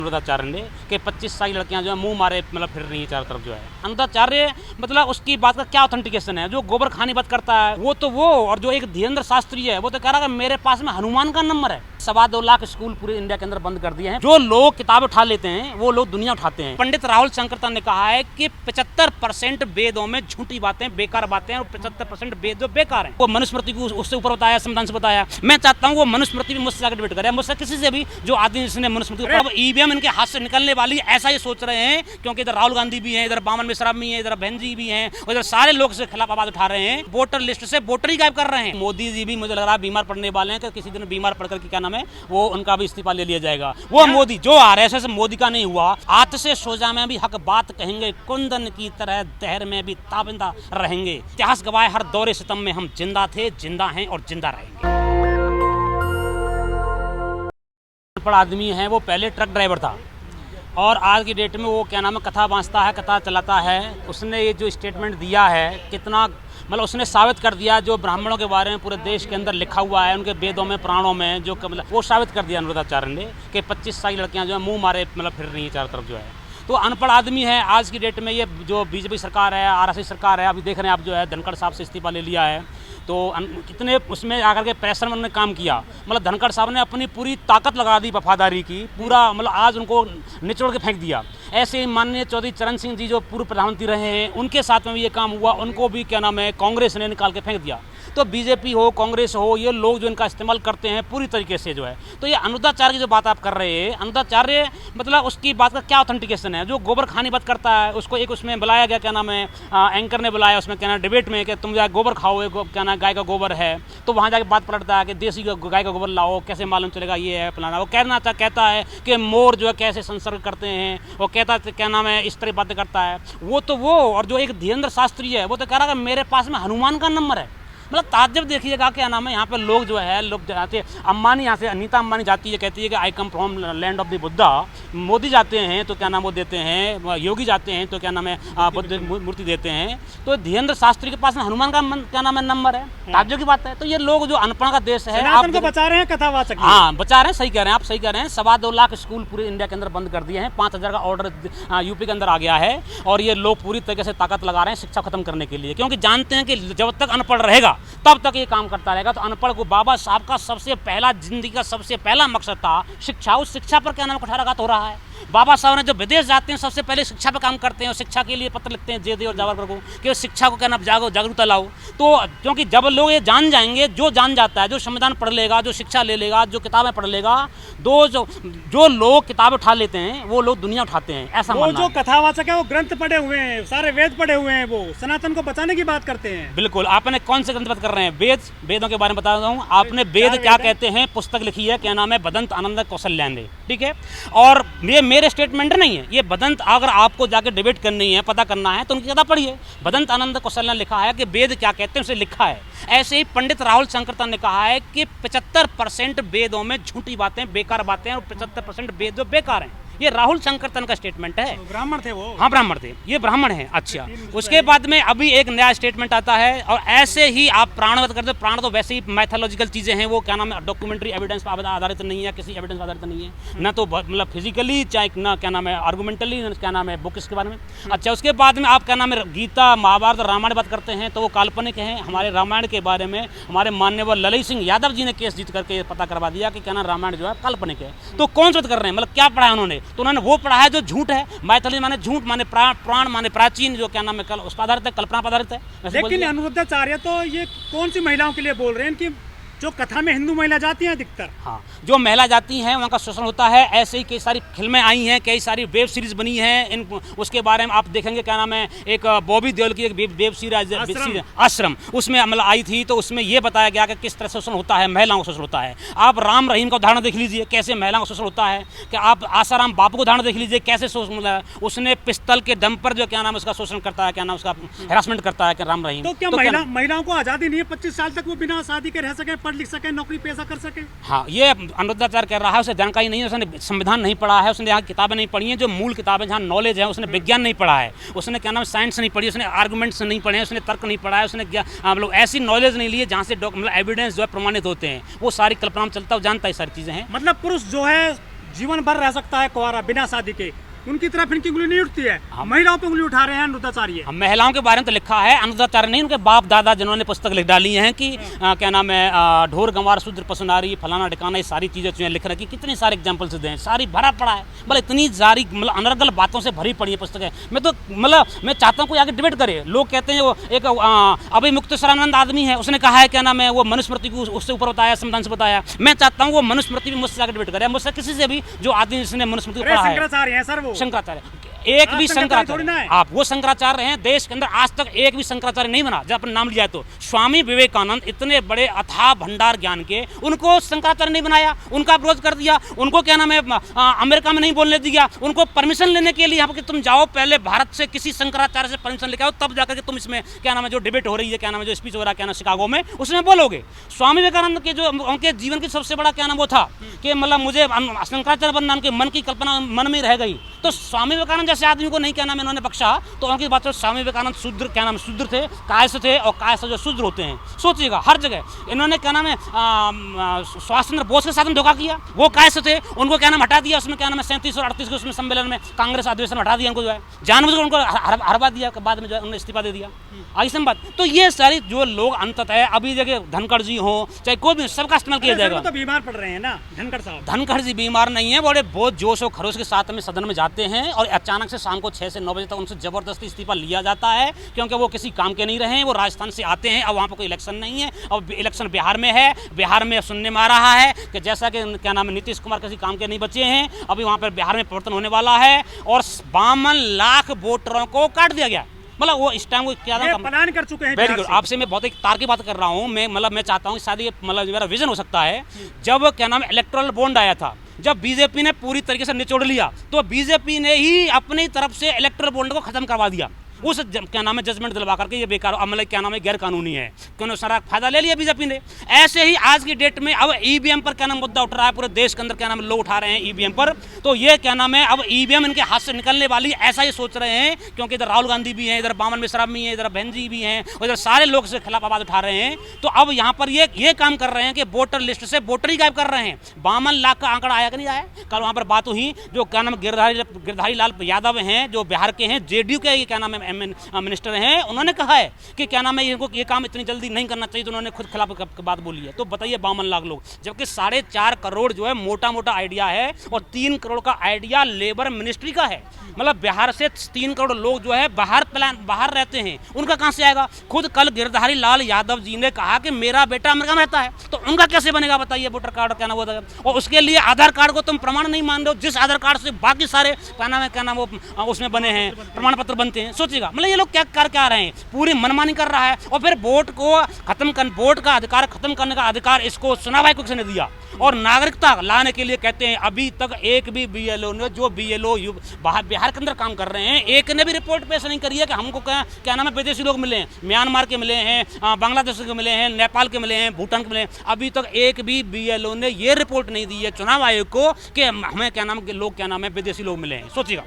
अनुराधाचार्य ने कि 25 सारी लड़कियां जो है मुंह मारे मतलब फिर रही है चारों तरफ जो है। अनुराधाचार्य मतलब उसकी बात का क्या ऑथेंटिकेशन है? जो गोबर खानी बात करता है वो और जो एक धीरेन्द्र शास्त्री है वो तो कह रहा है कि मेरे पास में हनुमान का नंबर है। 2.25 लाख स्कूल पूरे इंडिया के अंदर बंद कर दिए हैं। जो लोग किताब उठा लेते हैं वो लोग दुनिया उठाते हैं। पंडित राहुल शंकरतन ने कहा है कि 75% वेदों में झूठी बातें, बेकार बातें और 75% वेद जो बेकार हैं। वो मनुस्मृति को उससे ऊपर बताया, संविधान से बताया। मैं चाहता हूँ वो मनुस्मृति भी मुझसे जाकर डिबेट करे, मुझसे किसी से भी जो आदमी जिसने मनुस्मृति। अब ईवीएम इनके हाथ से निकलने वाली ऐसा ये सोच रहे हैं, क्योंकि इधर राहुल गांधी भी हैं, इधर बामन मिश्रा भी हैं, इधर बहन जी भी हैं, इधर सारे लोग इसके खिलाफ आवाज उठा रहे हैं। वोटर लिस्ट से वोटर ही गायब कर रहे हैं। मोदी जी भी मुझे लग रहा है बीमार पड़ने वाले हैं कि किसी दिन बीमार पड़कर क्या नाम है वो उनका भी इस्तीफा ले लिया जाएगा। वो मोदी जो आरएसएस मोदी का नहीं हुआ। आत से सोजा में भी हक बात कहेंगे, कुंदन की तरह दहर में भी ताबिंदा रहेंगे। इतिहास गवाए हर दौरे सितम में हम जिंदा थे, जिंदा हैं और जिंदा रहेंगे। अनपढ़ आदमी है, वो पहले ट्रक ड्राइवर था और आज की डेट में वो क्या नाम है कथा बांचता है, कथा चलाता है। उसने ये जो स्टेटमेंट दिया है कितना मतलब उसने साबित कर दिया जो ब्राह्मणों के बारे में पूरे देश के अंदर लिखा हुआ है, उनके वेदों में, पुराणों में, जो मतलब वो साबित कर दिया अनुराधाचार्य ने कि 25 सारी लड़कियां जो है मुंह मारे मतलब फिर रही है चारों तरफ जो है। तो अनपढ़ आदमी है आज की डेट में। ये जो बीजेपी सरकार है, आरएसएस सरकार है, अभी देख रहे हैं आप जो है धनखड़ साहब से इस्तीफा ले लिया है। तो कितने उसमें आकर के प्रेशर में उन्होंने काम किया। मतलब धनखड़ साहब ने अपनी पूरी ताकत लगा दी वफादारी की, पूरा मतलब आज उनको निचोड़ के फेंक दिया। ऐसे ही माननीय चौधरी चरण सिंह जी जो पूर्व प्रधानमंत्री रहे हैं, उनके साथ में भी ये काम हुआ, उनको भी क्या नाम है कांग्रेस ने निकाल के फेंक दिया। तो बीजेपी हो, कांग्रेस हो, ये लोग जो इनका इस्तेमाल करते हैं पूरी तरीके से जो है। तो ये अनुराधाचार्य की जो बात आप कर रहे हैं, अनुराधाचार्य मतलब उसकी बात का क्या ऑथेंटिकेशन है? जो गोबर खानी बात करता है उसको एक उसमें बुलाया गया, क्या नाम है एंकर ने बुलाया उसमें क्या नाम डिबेट में कि तुम जाके गोबर खाओ, क्या नाम गाय का गोबर है। तो वहाँ जाके बात पलटता है कि देसी गाय का गोबर लाओ, कैसे मालूम चलेगा ये है फलाना। वो कहता है कि मोर जो है कैसे संसर्ग करते हैं, वो कहता है क्या नाम है इस तरह बातें करता है। वो और जो एक धीरेन्द्र शास्त्री है वो तो कह रहा है कि मेरे पास में हनुमान का नंबर है। मतलब ताज्जुब देखिएगा क्या नाम है यहाँ पे लोग जो है लोग जाते हैं। अम्बानी यहाँ से अनीता अम्बानी जाती है, कहती है कि I come from land of the Buddha. Modi जाते हैं तो क्या नाम वो देते हैं, योगी जाते हैं तो क्या नाम है बुद्ध मूर्ति देते हैं। तो धीरेन्द्र शास्त्री के पास में हनुमान का क्या नाम है नंबर है। ताज्जुब की बात है। तो ये लोग जो अनपढ़ का देश है, आप बचा रहे हैं कथावाचक। हाँ बचा रहे हैं, सही कह रहे हैं आप, सही कह रहे हैं। 2.25 लाख स्कूल पूरे इंडिया के अंदर बंद कर दिए हैं। 5,000 का ऑर्डर यूपी के अंदर आ गया है और ये लोग पूरी तरीके से ताकत लगा रहे हैं शिक्षा खत्म करने के लिए, क्योंकि जानते हैं कि जब तक अनपढ़ रहेगा तब तक ये काम करता रहेगा। तो अनपढ़ को बाबा साहब का सबसे पहला जिंदगी का सबसे पहला मकसद था शिक्षा। उस शिक्षा पर क्या नाम कुठाराघात हो रहा है। बाबा साहब ने जो विदेश जाते हैं सबसे पहले शिक्षा पे काम करते हैं और शिक्षा के लिए पत्र लिखते हैं जे और जावरकर को कि शिक्षा को क्या नाम जागरूकता लाओ। तो क्योंकि जब लोग ये जान जाएंगे, जो जान जाता है, जो संविधान पढ़ लेगा, जो शिक्षा ले लेगा, जो किताबें पढ़ लेगा, जो लोग किताबें उठा लेते हैं वो लोग दुनिया उठाते हैं। ऐसा वो जो कथावाचक है वो ग्रंथ पढ़े हुए हैं, सारे वेद पढ़े हुए हैं, वो सनातन को बचाने की बात करते हैं। बिल्कुल। आपने कौन से ग्रंथ बात कर रहे हैं? वेदों के बारे में बता रहा हूँ। आपने वेद क्या कहते हैं पुस्तक लिखी है, क्या नाम है बदंत आनंद कौशल्यान, ठीक है। और ये मेरे स्टेटमेंट नहीं है, ये बदंत अगर आपको जाके डिबेट करनी है, पता करना है तो उनकी किताब पढ़िए। बदंत आनंद कौशल्यान लिखा है कि वेद क्या कहते हैं, उसे लिखा है। ऐसे ही पंडित राहुल शंकरतन ने कहा है कि 75% वेदों में झूठी बातें, बेकार बातें और 75% वेद जो बेकार हैं। ये राहुल शंकरतन का स्टेटमेंट है। ब्राह्मण थे वो? हाँ ब्राह्मण थे, ये ब्राह्मण है। अच्छा, उसके बाद में अभी एक नया स्टेटमेंट आता है और ऐसे ही आप प्राणवत करते। प्राण तो वैसे ही मैथोलॉजिकल चीजें हैं, वो क्या नाम है डॉक्यूमेंट्री एविडेंस पर आधारित नहीं है, किसी एविडेंस पर आधारित नहीं है, ना तो मतलब फिजिकली चाहे ना क्या नाम है आर्गुमेंटली, क्या नाम है बुक्स के बारे में। अच्छा, उसके बाद में आप क्या नाम है गीता महाभारत रामायण बात करते हैं तो वो काल्पनिक है। हमारे रामायण के बारे में हमारे माननीय ललित सिंह यादव जी ने केस जीत करके पता करवा दिया कि क्या नाम रामायण जो है काल्पनिक है। तो कौन सा कर रहे हैं, मतलब क्या पढ़ा है उन्होंने? तो उन्होंने वो पढ़ा है जो झूठ है। मैथिली माने झूठ, माने पुराण, माने प्राचीन, जो क्या नाम है उस पर आधारित है, कल्पना पर आधारित है। लेकिन अनुरुद्धाचार्य तो ये कौन सी महिलाओं के लिए बोल रहे हैं कि जो कथा में हिंदू महिला जाती हैं अधिकतर? हाँ, जो महिला जाती हैं वहाँ का शोषण होता है। ऐसे ही कई सारी फिल्में आई हैं, कई सारी वेब सीरीज बनी हैं। इन उसके बारे में आप देखेंगे, क्या नाम है एक बॉबी देओल की एक वेब सीरीज आश्रम, उसमें मतलब आई थी। तो उसमें ये बताया गया कि किस तरह शोषण होता है, महिलाओं का शोषण होता है। आप राम रहीम का उदाहरण देख लीजिए, कैसे महिलाओं का शोषण होता है। कि आप आसाराम बापू का उदाहरण देख लीजिए, कैसे मतलब उसने पिस्तल के दम पर जो क्या नाम उसका शोषण करता है, क्या नाम उसका हेरासमेंट करता है, क्या राम रहीम। तो क्या महिलाओं को आज़ादी नहीं है 25 साल तक वो बिना शादी के रह सके, पढ़ लिख सके, नौकरी पेशा कर सके? हाँ, ये अनुराधाचार्य कह रहा है, उसे जानकारी नहीं है, उसने संविधान नहीं पढ़ा है, उसने यहाँ किताबें नहीं पढ़ी हैं, जो मूल किताबें जहाँ नॉलेज है। उसने विज्ञान नहीं पढ़ा है, उसने क्या नाम साइंस नहीं पढ़ी, उसने आर्गूमेंट्स नहीं पढ़े, उसने तर्क नहीं पढ़ा है, उसने मतलब ऐसी नॉलेज नहीं ली है जहाँ से मतलब एविडेंस जो है प्रमाणित होते हैं। वो सारी कल्पना में चलता है, जानता है सारी चीज़ें हैं। मतलब पुरुष जो है जीवन भर रह सकता है कुंवारा बिना शादी के, उनकी तरफ इनकी उंगली नहीं उठती है। महिलाओं पे उंगली उठा रहे हैं अनुरुद्धाचार्य। महिलाओं के बारे में तो लिखा है, अनुरुद्धाचार्य नहीं, उनके बाप दादा जिन्होंने पुस्तक लिख डाली हैं कि क्या नाम है, ढोर गंवार शूद्र पशुनारी फलाना ठिकाना, ये सारी चीज़ें जो लिख रखी, कितने सारे एग्जाम्पल्स दें, सारी भरा पड़ा है। मतलब इतनी सारी मतलब अनर्गल बातों से भरी पड़ी है पुस्तक है। मैं तो मतलब मैं चाहता हूँ कोई आगे डिबेट करे। लोग कहते हैं वो एक अभी मुक्तेश्वरानंद आदमी है, उसने कहा है क्या नाम है, वो मनुस्मृति को उससे ऊपर बताया, संविधान से बताया। मैं चाहता हूँ वो मनुस्मृति भी मुझसे आगे डिबेट करे, मुझसे किसी से भी जो आदमी जिसने मनुस्मृति को पढ़ा है। शंकराचार्य हैं सर वो, शंकराचार्य एक भी शंकराचार्य, आप वो शंकराचार्य हैं, देश के अंदर आज तक एक भी शंकराचार्य नहीं बना जब अपना नाम लिया है। तो स्वामी विवेकानंद इतने बड़े अथाह भंडार ज्ञान के, उनको शंकराचार्य नहीं बनाया, उनका विरोध कर दिया, उनको क्या नाम है अमेरिका में नहीं बोलने दिया, उनको परमिशन लेने के लिए यहाँ पर तुम जाओ पहले भारत से किसी शंकराचार्य से परमिशन लेके आओ, तब जाकर के तुम इसमें क्या नाम है जो डिबेट हो रही है, क्या नाम है जो स्पीच हो रहा है क्या नाम शिकागो में, उसमें बोलोगे। स्वामी विवेकानंद के जो उनके जीवन की सबसे बड़ा क्या नाम वो था कि मतलब मुझे शंकराचार्य बनना, उनके मन की कल्पना मन में रह गई। तो स्वामी विवेकानंद जैसे आदमी को नहीं क्या नाम इन्होंने बख्शा, तो उनकी बात है स्वामी विवेकानंद शूद्र क्या नाम शूद्र थे, कायस्थ थे, और कायस्थ जो शूद्र होते हैं। सोचिएगा हर जगह इन्होंने क्या नाम है सुभाष चंद्र बोस के साथ में धोखा किया, वो कायस्थ थे, उनको क्या नाम हटा दिया, उसमें क्या नाम है 37 और 38 के उसमें सम्मेलन में कांग्रेस अधिवेशन हटा दिया, उनको जो है जानबूझकर उनको हरवा दिया, बाद में जो है उन्होंने इस्तीफा दे दिया। ऐसी बात। तो ये सारी जो लोग अंततः अभी देखिए धनखड़ जी हो चाहे कोई भी, सबका इस्तेमाल किया जाएगा। तो बीमार पड़ रहे हैं ना धनखड़ साहब। धनखड़ जी बीमार नहीं है, बड़े बहुत जोश और खरोश के साथ में सदन में जाते हैं और अचानक से शाम को 6 से 9 बजे तक उनसे जबरदस्ती इस्तीफा लिया जाता है, क्योंकि वो किसी काम के नहीं रहे हैं। वो राजस्थान से आते हैं, अब वहाँ पर कोई इलेक्शन नहीं है, अब इलेक्शन बिहार में है। बिहार में सुनने में आ रहा है कि जैसा कि क्या नाम है नीतीश कुमार किसी काम के नहीं बचे हैं, अभी वहाँ पर बिहार में परिवर्तन होने वाला है और 52 लाख वोटरों को काट दिया गया। मतलब वो इस टाइम क्या प्लान कर चुके हैं। Very good. आपसे मैं बहुत एक तार की बात कर रहा हूँ। मैं मतलब मैं चाहता हूँ शायद ये मतलब मेरा विजन हो सकता है। जब क्या नाम इलेक्टोरल बॉन्ड आया था, जब बीजेपी ने पूरी तरीके से निचोड़ लिया, तो बीजेपी ने ही अपनी तरफ से इलेक्टोरल बॉन्ड को खत्म करवा दिया। उस क्या नाम है जजमेंट दिलवा करके ये बेकार अमल क्या नाम है गैर कानूनी है, क्योंकि सारा फायदा ले लिया बीजेपी ने। ऐसे ही आज की डेट में अब ईवीएम पर क्या नाम मुद्दा उठ रहा है, पूरे देश के अंदर क्या नाम लोग उठा रहे हैं ईवीएम पर। तो ये क्या नाम है अब ईवीएम इनके हाथ से निकलने वाली, ऐसा ही सोच रहे हैं, क्योंकि इधर राहुल गांधी भी हैं, इधर बामन मिश्रा भी हैं, इधर बहन जी भी हैं, और इधर सारे लोग इसके खिलाफ आवाज उठा रहे हैं। तो अब यहाँ पर ये काम कर रहे हैं कि वोटर लिस्ट से वोटर ही गायब कर रहे हैं। 52 लाख का आंकड़ा आया कि नहीं आया? कल वहाँ पर बात हुई, जो क्या नाम गिरधारी लाल यादव हैं, जो बिहार के हैं, जेडीयू के क्या नाम है मिनिस्टर हैं, उन्होंने कहा है कि क्या नाम है इनको ये काम इतनी जल्दी नहीं करना चाहिए, तो उन्होंने खुद खिलाफ बात बोली है। तो बताइए 52 लाख लोग, जबकि 4.5 करोड़ जो है मोटा मोटा आइडिया है, और 3 करोड़ का आइडिया लेबर मिनिस्ट्री का है। मतलब बिहार से 3 करोड़ लोग जो है बाहर रहते हैं, उनका कहाँ से आएगा? खुद कल गिरधारी लाल यादव जी ने कहा कि मेरा बेटा अमेरिका में रहता है, तो उनका कैसे बनेगा बताइए वोटर कार्ड क्या नाम होता है? और उसके लिए आधार कार्ड को तुम प्रमाण नहीं मान रहे हो, जिस आधार कार्ड से बाकी सारे क्या नाम वो उसमें बने हैं, प्रमाण पत्र बनते हैं। सोचिएगा मतलब ये लोग क्या रहे हैं, पूरी मनमानी कर रहा है। और फिर वोट का अधिकार खत्म करने का अधिकार इसको चुनाव आयोग किसने दिया? और नागरिकता लाने के लिए कहते हैं अभी तक एक भी बीएलओ ने, जो बीएलओ बिहार के अंदर काम कर रहे हैं, एक ने भी रिपोर्ट पेश नहीं करी है कि हमको क्या नाम है विदेशी लोग मिले हैं, म्यांमार के मिले हैं, बांग्लादेश के मिले हैं, नेपाल के मिले हैं, भूटान के मिले हैं। अभी तक एक भी बीएलओ ने ये रिपोर्ट नहीं दी है चुनाव आयोग को कि हमें क्या नाम के लोग क्या नाम है विदेशी लोग मिले हैं। सोचिएगा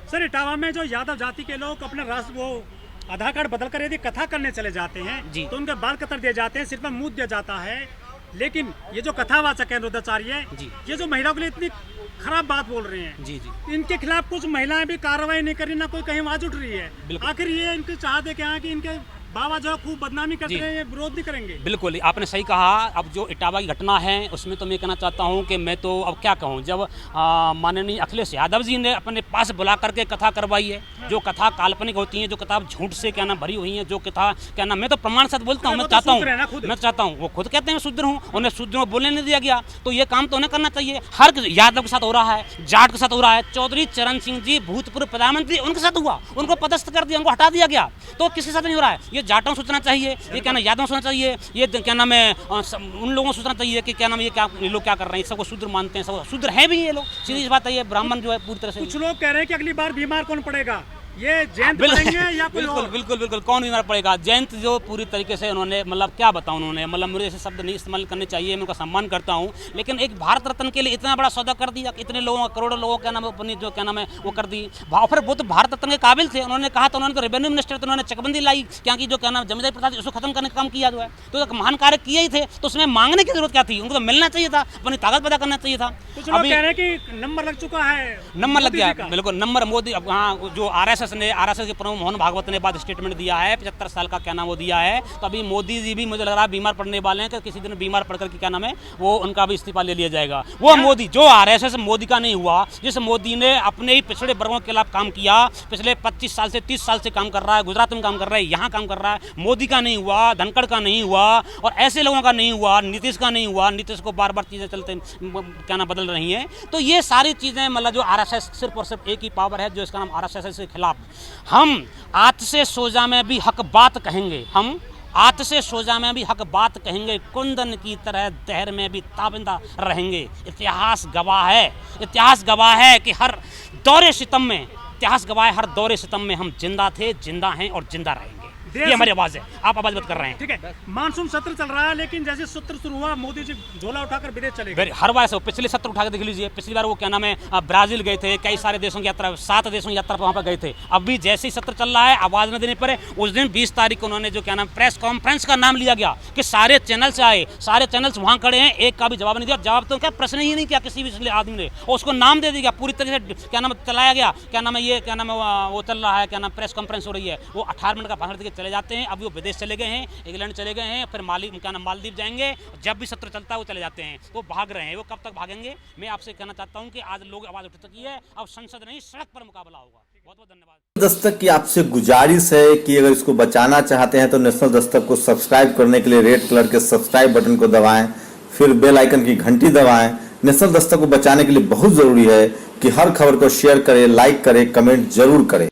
सर, इटावा में जो यादव जाति के लोग अपने राष्ट्र वो आधार कार्ड बदल कर यदि कथा करने चले जाते हैं जी, तो उनके बाल कतर दिए जाते हैं, सिर पर मुंह दिया जाता है। लेकिन ये जो कथावाचक है अनुरुद्धाचार्य, ये जो महिलाओं के लिए इतनी खराब बात बोल रहे हैं, जी, इनके खिलाफ कुछ महिलाएं भी कार्रवाई नहीं कर रही, ना कोई कहीं आवाज उठ रही है। आखिर ये इनकी चाहत है क्या कि इनके बाबा जो खूब बदनामी करते हैं, ये विरोध नहीं करेंगे? बिल्कुल, आपने सही कहा। अब जो इटावा की घटना है उसमें तो मैं कहना चाहता हूं कि मैं तो अब क्या कहूं, जब माननीय अखिलेश यादव जी ने अपने पास बुला करके कथा करवाई है, जो कथा काल्पनिक होती है, जो किताब झूठ से क्या नाम भरी हुई है, जो कथा क्या नाम, मैं तो प्रमाण साथ बोलता हूँ, मैं चाहता हूँ वो खुद कहते हैं शूद्र हूँ, उन्हें शूद्र बोलने नहीं दिया गया, तो ये काम तो उन्हें करना चाहिए। हर यादव के साथ हो रहा है, जाट के साथ हो रहा है। चौधरी चरण सिंह जी भूतपूर्व प्रधानमंत्री, उनके साथ हुआ, उनको पदस्थ कर दिया, उनको हटा दिया गया। तो किसके साथ नहीं हो रहा है? ये जाटों सोचना चाहिए, ये क्या नाम यादव सोचना चाहिए, ये क्या नाम है उन लोगों को सोचना चाहिए कि क्या नाम ये लोग क्या कर रहे हैं, सबको शूद्र मानते हैं, सब शूद्र हैं भी ये लोग। सीधी बात है, ये ब्राह्मण जो है पूरी तरह से। कुछ लोग कह रहे हैं कि अगली बार बीमार कौन पड़ेगा? ये जयंत पढ़ेंगे या कोई बिल्कुल और? बिल्कुल बिल्कुल कौन बीमार पड़ेगा। जयंत जो पूरी तरीके से उन्होंने मतलब क्या बताऊं, उन्होंने मतलब मुझे ऐसे शब्द नहीं इस्तेमाल करने चाहिए, मैं उनका सम्मान करता हूं, लेकिन एक भारत रत्न के लिए इतना बड़ा सौदा कर दिया, इतने लोगों करोड़ों लोगों का नाम अपनी जो क्या नाम है वो कर दी। फिर वो तो भारत रत्न के काबिल थे, उन्होंने कहा था, उन्होंने तो रेवेन्यू मिनिस्टर थे, उन्होंने चकबंदी लाई क्या कि जो क्या नाम जमींदारी प्रथा थी उसको खत्म करने का काम किया जो है, तो एक महान कार्य किए ही थे, तो उसमें मांगने की जरूरत क्या थी, उनको तो मिलना चाहिए था, अपनी ताकत पैदा करना चाहिए था। कुछ लोग कह रहे हैं कि नंबर लग चुका है, नंबर लग मोदी गया जी का। बिल्कुल नंबर मोदी। अब हाँ जो आरएसएस के प्रमुख मोहन भागवत ने बाद स्टेटमेंट दिया है, 75 साल का क्या नाम वो दिया है, तो अभी मोदी जी भी मुझे लग रहा है बीमार पड़ने वाले हैं कि किसी दिन बीमार पड़कर के क्या नाम है वो उनका भी इस्तीफा ले लिया जाएगा। वो मोदी जो आरएसएस मोदी का नहीं हुआ, जिस मोदी ने अपने ही पिछड़े वर्गों के खिलाफ काम किया, पिछले 25 साल से 30 साल से काम कर रहा है, गुजरात में काम कर रहा है, यहाँ काम कर रहा है, मोदी का नहीं हुआ, धनखड़ का नहीं हुआ और ऐसे लोगों का नहीं हुआ, नीतीश का नहीं हुआ, नीतीश को बार बार चीज़ें चलते क्या नाम बदल रही हैं, तो ये सारी चीज़ें मतलब जो आरएसएस सिर्फ और सिर्फ एक ही पावर है जो इसका नाम आरएसएस के खिलाफ हम आत से सोजा में भी हक बात कहेंगे, हम आत से सोजा में भी हक बात कहेंगे, कुंदन की तरह दहर में भी ताबिंदा रहेंगे। इतिहास गवाह है कि हर दौरे सितम में, इतिहास गवाह है हर दौरे सितम में हम जिंदा थे, जिंदा हैं और जिंदा रहेंगे। ये हमारी आवाज़ है, आप आवाज़ मत कर रहे हैं। ठीक है, मानसून सत्र चल रहा है, लेकिन जैसे सत्र शुरू हुआ मोदी जी झोला उठाकर विदेश चले गए। हर बार से पिछले सत्र उठा के देख लीजिए, पिछली बार वो क्या नाम है ब्राजील गए थे, कई सारे देशों की यात्रा, 7 देशों की यात्रा पर वहाँ पर गए थे। अभी जैसे ही सत्र चल रहा है आवाज़ न देने पर उस दिन 20 तारीख को उन्होंने जो क्या नाम प्रेस कॉन्फ्रेंस का नाम लिया गया कि सारे चैनल्स आए, सारे चैनल्स वहाँ खड़े हैं, एक का भी जवाब नहीं दिया। जवाब तो क्या प्रश्न ही नहीं किया किसी भी पिछले आदमी ने, और उसको नाम दे दिया, पूरी तरह से क्या नाम चलाया गया, क्या नाम है ये क्या नाम है वो चल रहा है, क्या नाम प्रेस कॉन्फ्रेंस हो रही है, वो 18 मिनट का भाषण देकर चले जाते हैं। अभी वो विदेश चले गए हैं, इंग्लैंड चले गए हैं, फिर क्या नाम मालदीव जाएंगे, जब भी सत्र चलता है वो चले जाते हैं, वो भाग रहे हैं। वो कब तक भागेंगे? मैं आपसे कहना चाहता हूं कि आज लोग आवाज उठ चुकी है, अब संसद नहीं सड़क पर मुकाबला होगा। बहुत बहुत धन्यवाद। दस्तक की आपसे गुजारिश है कि अगर इसको बचाना चाहते हैं तो नेशनल दस्तक को सब्सक्राइब करने के लिए रेड कलर के सब्सक्राइब बटन को दबाएं, फिर बेल आइकन की घंटी दबाएं। नेशनल दस्तक को बचाने के लिए बहुत जरूरी है कि हर खबर को शेयर करें, लाइक करें, कमेंट जरूर करें।